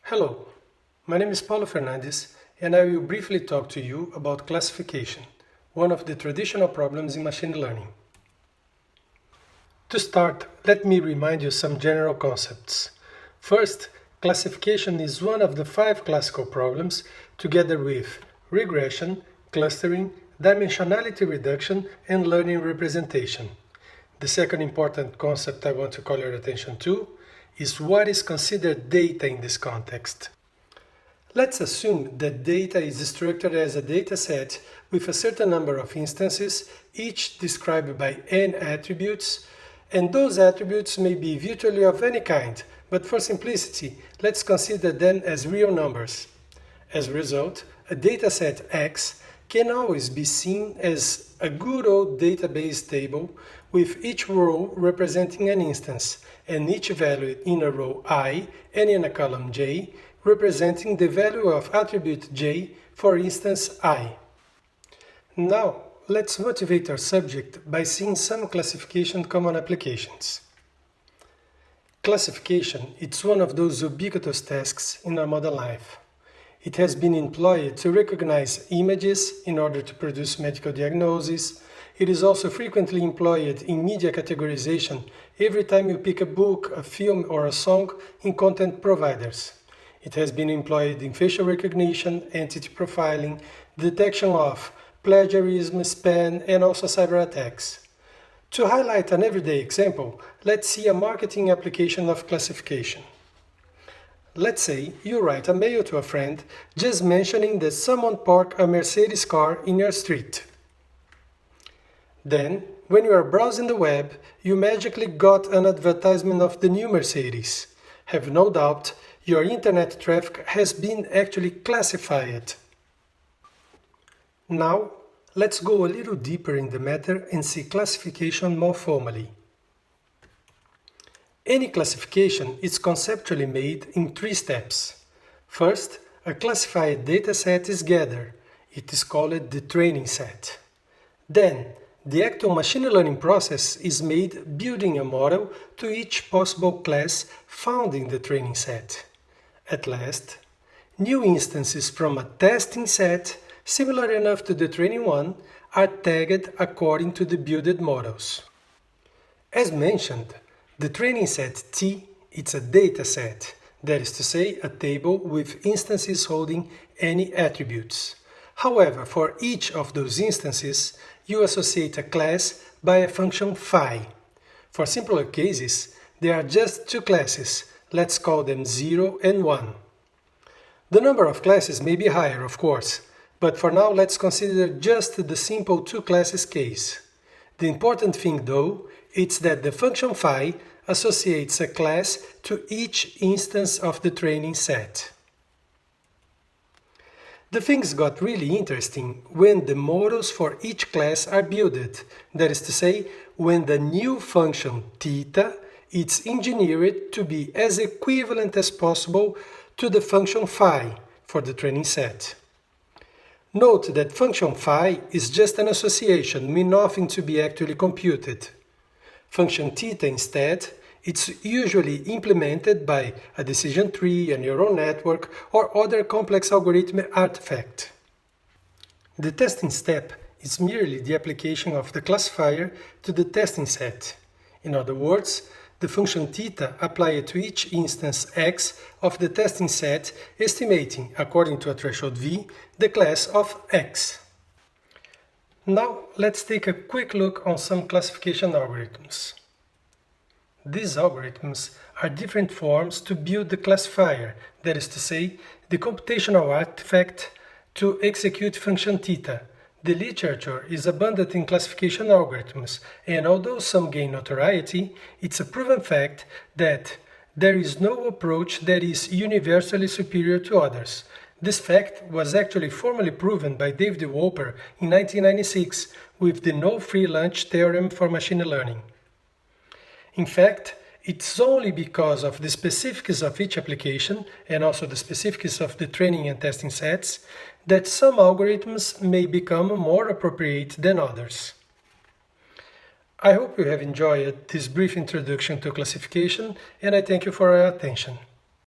Hello, my name is Paulo Fernandes and I will briefly talk to you about classification, one of the traditional problems in machine learning. To start, let me remind you some general concepts. First, classification is one of the 5 classical problems together with regression, clustering, dimensionality reduction, and learning representation. The second important concept I want to call your attention to is what is considered data in this context. Let's assume that data is structured as a dataset with a certain number of instances, each described by n attributes, and those attributes may be virtually of any kind, but for simplicity, let's consider them as real numbers. As a result, a dataset X can always be seen as a good old database table with each row representing an instance and each value in a row I and in a column J representing the value of attribute J for instance I. Now, let's motivate our subject by seeing some classification common applications. Classification is one of those ubiquitous tasks in our modern life. It has been employed to recognize images in order to produce medical diagnoses. It is also frequently employed in media categorization every time you pick a book, a film, or a song in content providers. It has been employed in facial recognition, entity profiling, detection of plagiarism, spam, and also cyber attacks. To highlight an everyday example, let's see a marketing application of classification. Let's say you write a mail to a friend just mentioning that someone parked a Mercedes car in your street. Then, when you are browsing the web, you magically got an advertisement of the new Mercedes. Have no doubt, your internet traffic has been actually classified. Now, let's go a little deeper in the matter and see classification more formally. Any classification is conceptually made in 3 steps. First, a classified dataset is gathered. It is called the training set. Then, the actual machine learning process is made building a model to each possible class found in the training set. At last, new instances from a testing set, similar enough to the training one, are tagged according to the built models. As mentioned, the training set T is a dataset, that is to say, a table with instances holding any attributes. However, for each of those instances, you associate a class by a function phi. For simpler cases, there are just 2 classes. Let's call them 0 and 1. The number of classes may be higher, of course, but for now let's consider just the simple 2 classes case. The important thing, though, is that the function phi associates a class to each instance of the training set. The things got really interesting when the models for each class are built, that is to say, when the new function theta is engineered to be as equivalent as possible to the function phi for the training set. Note that function phi is just an association, meaning nothing to be actually computed. Function theta instead, it's usually implemented by a decision tree, a neural network, or other complex algorithmic artifact. The testing step is merely the application of the classifier to the testing set. In other words, the function theta applied to each instance X of the testing set, estimating, according to a threshold V, the class of X. Now, let's take a quick look on some classification algorithms. These algorithms are different forms to build the classifier, that is to say, the computational artifact to execute function theta. The literature is abundant in classification algorithms, and although some gain notoriety, it's a proven fact that there is no approach that is universally superior to others. This fact was actually formally proven by David Wolper in 1996 with the no free lunch theorem for machine learning. In fact, it's only because of the specifics of each application and also the specifics of the training and testing sets that some algorithms may become more appropriate than others. I hope you have enjoyed this brief introduction to classification, and I thank you for your attention.